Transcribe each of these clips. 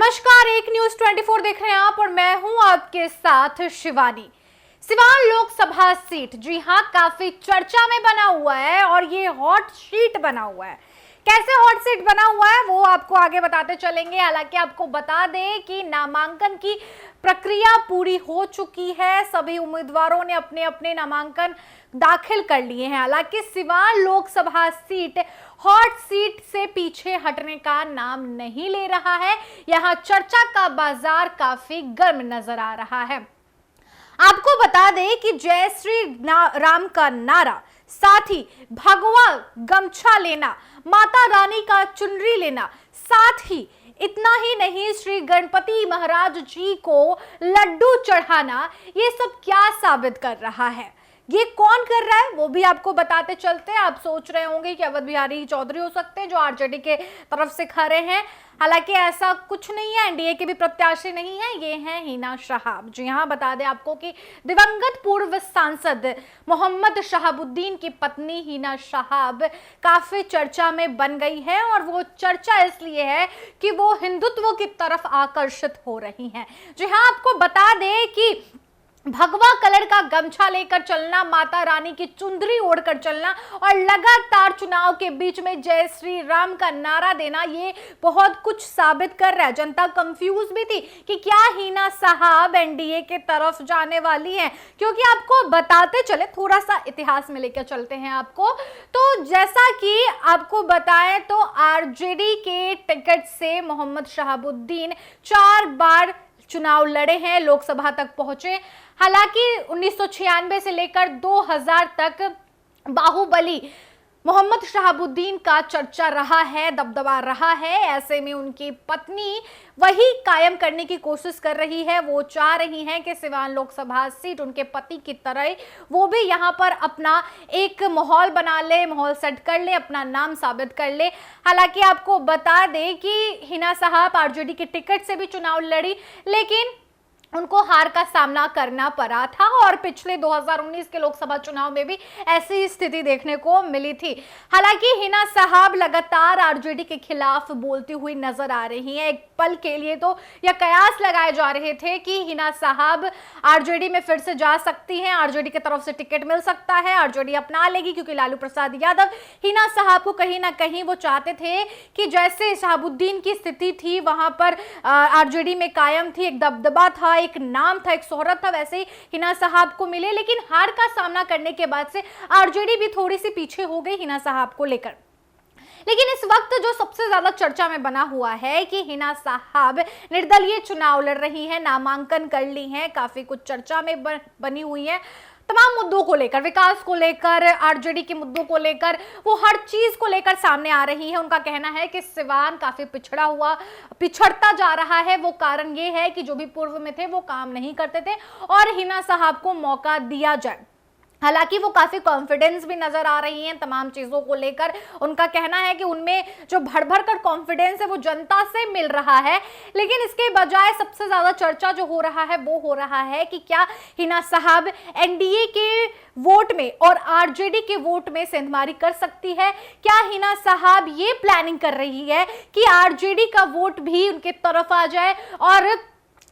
नमस्कार, एक न्यूज 24 देख रहे हैं आप और मैं हूं आपके साथ शिवानी। सिवान लोकसभा सीट, जी हां, काफी चर्चा में बना हुआ है और ये हॉट सीट बना हुआ है। कैसे हॉट सीट बना हुआ है वो आपको आगे बताते चलेंगे। हालांकि आपको बता दें कि नामांकन की प्रक्रिया पूरी हो चुकी है, सभी उम्मीदवारों ने अपने अपने नामांकन दाखिल कर लिए हैं। हालांकि Siwan Lok Sabha seat hot seat से पीछे हटने का नाम नहीं ले रहा है। यहां चर्चा का बाजार काफी गर्म नजर आ रहा है। आपको बता दें कि जय श्री राम का नारा, साथ ही भगवा गमछा लेना, माता रानी का चुनरी लेना, साथ ही इतना ही नहीं, श्री गणपति महाराज जी को लड्डू चढ़ाना, ये सब क्या साबित कर रहा है, ये कौन कर रहा है वो भी आपको बताते चलते हैं। आप सोच रहे होंगे कि अवध बिहारी चौधरी हो सकते हैं जो आरजेडी के तरफ से खड़े हैं। हालांकि ऐसा कुछ नहीं है, एनडीए के भी प्रत्याशी नहीं है, ये हैं हिना शहाब। जी हां, बता दें आपको कि दिवंगत पूर्व सांसद मोहम्मद शहाबुद्दीन की पत्नी हिना शहाब काफी चर्चा में बन गई है और वो चर्चा इसलिए है कि वो हिंदुत्व की तरफ आकर्षित हो रही हैं। जी हां, आपको बता दें कि भगवा कलर का गमछा लेकर चलना, माता रानी की चुंदरी ओढ़कर चलना और लगातार चुनाव के बीच में जय श्री राम का नारा देना, ये बहुत कुछ साबित कर रहा है। जनता कंफ्यूज भी थी कि क्या हिना साहब एनडीए के तरफ जाने वाली हैं, क्योंकि आपको बताते चले, थोड़ा सा इतिहास में लेकर चलते हैं आपको। तो जैसा कि आपको बताएं तो आरजेडी के टिकट से मोहम्मद शहाबुद्दीन 4 बार चुनाव लड़े हैं, लोकसभा तक पहुंचे। हालांकि 1996 से लेकर 2000 तक बाहुबली मोहम्मद शहाबुद्दीन का चर्चा रहा है, दबदबा रहा है। ऐसे में उनकी पत्नी वही कायम करने की कोशिश कर रही है। वो चाह रही हैं कि सिवान लोकसभा सीट उनके पति की तरह वो भी यहाँ पर अपना एक माहौल बना ले, माहौल सेट कर ले, अपना नाम साबित कर ले। हालांकि आपको बता दें कि हिना साहब आरजेडी के टिकट से भी चुनाव लड़ी, लेकिन उनको हार का सामना करना पड़ा था और पिछले 2019 के लोकसभा चुनाव में भी ऐसी ही स्थिति देखने को मिली थी। हालांकि हिना साहब लगातार आरजेडी के खिलाफ बोलती हुई नजर आ रही हैं। एक पल के लिए तो यह कयास लगाए जा रहे थे कि हिना साहब आरजेडी में फिर से जा सकती हैं, आरजेडी की तरफ से टिकट मिल सकता है, आरजेडी अपना लेगी, क्योंकि लालू प्रसाद यादव हिना साहब को कहीं ना कहीं वो चाहते थे कि जैसे शहाबुद्दीन की स्थिति थी वहां पर आरजेडी में कायम थी, एक दबदबा था, एक नाम था, एक शोहरत था, वैसे ही हिना साहब को मिले। लेकिन हार का सामना करने के बाद से आरजेडी भी थोड़ी सी पीछे हो गई हिना साहब को लेकर। लेकिन इस वक्त जो सबसे ज्यादा चर्चा में बना हुआ है कि हिना साहब निर्दलीय चुनाव लड़ रही हैं, नामांकन कर ली हैं, काफी कुछ चर्चा में बनी हुई है। तमाम मुद्दों को लेकर, विकास को लेकर, आरजेडी के मुद्दों को लेकर, वो हर चीज को लेकर सामने आ रही है। उनका कहना है कि सिवान काफी पिछड़ता जा रहा है। वो कारण ये है कि जो भी पूर्व में थे वो काम नहीं करते थे और हिना साहब को मौका दिया जाए। हालांकि वो काफी कॉन्फिडेंस भी नजर आ रही हैं तमाम चीजों को लेकर। उनका कहना है कि उनमें जो भर कर कॉन्फिडेंस है वो जनता से मिल रहा है। लेकिन इसके बजाय सबसे ज्यादा चर्चा जो हो रहा है वो हो रहा है कि क्या हिना साहब एनडीए के वोट में और आरजेडी के वोट में सेंधमारी कर सकती है। क्या हिना साहब ये प्लानिंग कर रही है कि आरजेडी का वोट भी उनके तरफ आ जाए और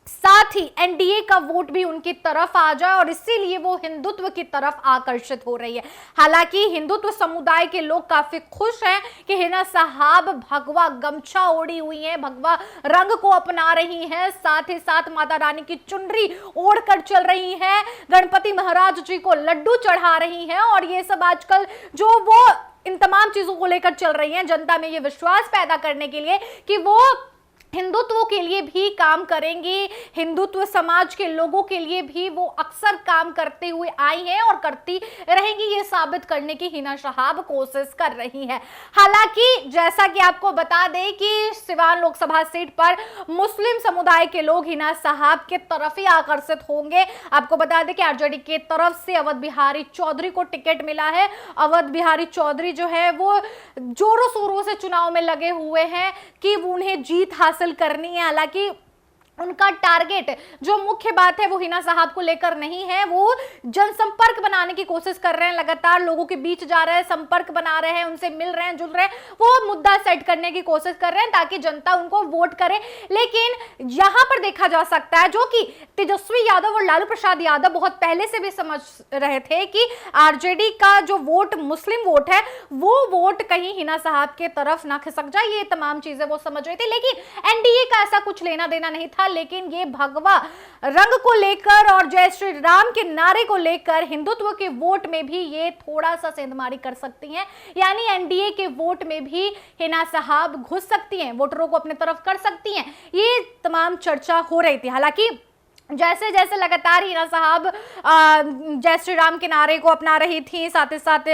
साथ ही एनडीए का वोट भी उनकी तरफ आ जाए और इसीलिए वो हिंदुत्व की तरफ आकर्षित हो रही है। हालांकि हिंदुत्व समुदाय के लोग काफी खुश हैं कि हिना साहब भगवा गमछा ओढ़ी हुई हैं, भगवा रंग को अपना रही हैं, साथ ही साथ माता रानी की चुनरी ओढ़कर चल रही हैं, गणपति महाराज जी को लड्डू चढ़ा रही हैं और ये सब आजकल जो वो इन तमाम चीजों को लेकर चल रही हैं, जनता में ये विश्वास पैदा करने के लिए कि वो हिंदुत्व के लिए भी काम करेंगी, हिंदुत्व समाज के लोगों के लिए भी वो अक्सर काम करते हुए आई हैं और करती रहेंगी, ये साबित करने की हिना साहब कोशिश कर रही है। हालांकि जैसा कि आपको बता दें कि सिवान लोकसभा सीट पर मुस्लिम समुदाय के लोग हिना साहब के तरफ ही आकर्षित होंगे। आपको बता दें कि आरजेडी के तरफ से अवध बिहारी चौधरी को टिकट मिला है। अवध बिहारी चौधरी जो है वो जोरों शोरों से चुनाव में लगे हुए हैं कि उन्हें जीत हासिल करनी है। हालांकि उनका टारगेट जो मुख्य बात है वो हिना साहब को लेकर नहीं है, वो जनसंपर्क बनाने की कोशिश कर रहे हैं, लगातार लोगों के बीच जा रहे हैं, संपर्क बना रहे हैं, उनसे मिल रहे हैं, जुल रहे हैं, वो मुद्दा सेट करने की कोशिश कर रहे हैं ताकि जनता उनको वोट करे। लेकिन यहां पर देखा जा सकता है, जो कि तेजस्वी यादव और लालू प्रसाद यादव बहुत पहले से भी समझ रहे थे कि आरजेडी का जो वोट मुस्लिम वोट है वो वोट कहीं हिना साहब के तरफ ना खिसक जाए, ये तमाम चीजें वो समझ रहे थे। लेकिन एनडीए का ऐसा कुछ लेना देना नहीं था, लेकिन ये भगवा रंग को लेकर और जय श्री राम के नारे को लेकर हिंदुत्व के वोट में भी ये थोड़ा सा सेंधमारी कर सकती हैं, यानी एनडीए के वोट में भी हिना साहब घुस सकती हैं, वोटरों को अपने तरफ कर सकती हैं, ये तमाम चर्चा हो रही थी। हालांकि जैसे जैसे लगातार हिना साहब जय श्री राम के नारे को अपना रही थी, साथ ही साथ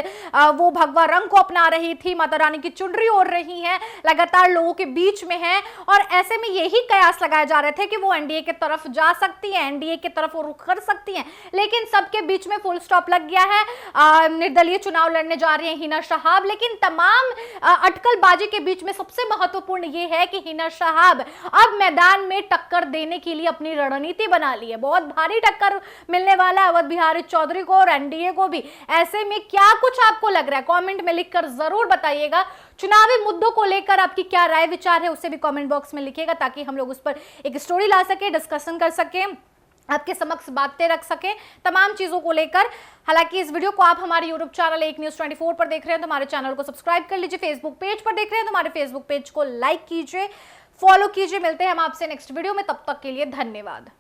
वो भगवा रंग को अपना रही थी, माता रानी की चुनरी ओढ़ रही हैं, लगातार लोगों के बीच में हैं, और ऐसे में यही कयास लगाए जा रहे थे कि वो एनडीए की तरफ जा सकती हैं, एनडीए की तरफ वो रुख कर सकती हैं। लेकिन सबके बीच में फुल स्टॉप लग गया है, निर्दलीय चुनाव लड़ने जा रही हैं हिना साहब। लेकिन तमाम अटकलबाजी के बीच में सबसे महत्वपूर्ण ये है कि हिना साहब अब मैदान में टक्कर देने के लिए अपनी रणनीति बना ली है। बहुत भारी टक्कर मिलने वाला है अवध बिहारी चौधरी को और एनडीए को भी। ऐसे में क्या कुछ आपको लग रहा है, कमेंट में लिखकर जरूर बताइएगा। चुनावी मुद्दों को लेकर आपकी क्या राय विचार है उसे भी कमेंट बॉक्स में लिखिएगा, ताकि हम लोग उस पर एक स्टोरी ला सके, डिस्कशन कर सके, आपके समक्ष बातें रख सके तमाम चीजों को लेकर। हालांकि इस वीडियो को आप हमारे यूट्यूब चैनल एक न्यूज 24 पर देख रहे हैं तो हमारे चैनल को सब्सक्राइब कर लीजिए, फेसबुक पेज पर देख रहे हैं तो हमारे फेसबुक पेज को लाइक कीजिए, फॉलो कीजिए। मिलते हैं हम आपसे नेक्स्ट वीडियो में, तब तक के लिए धन्यवाद।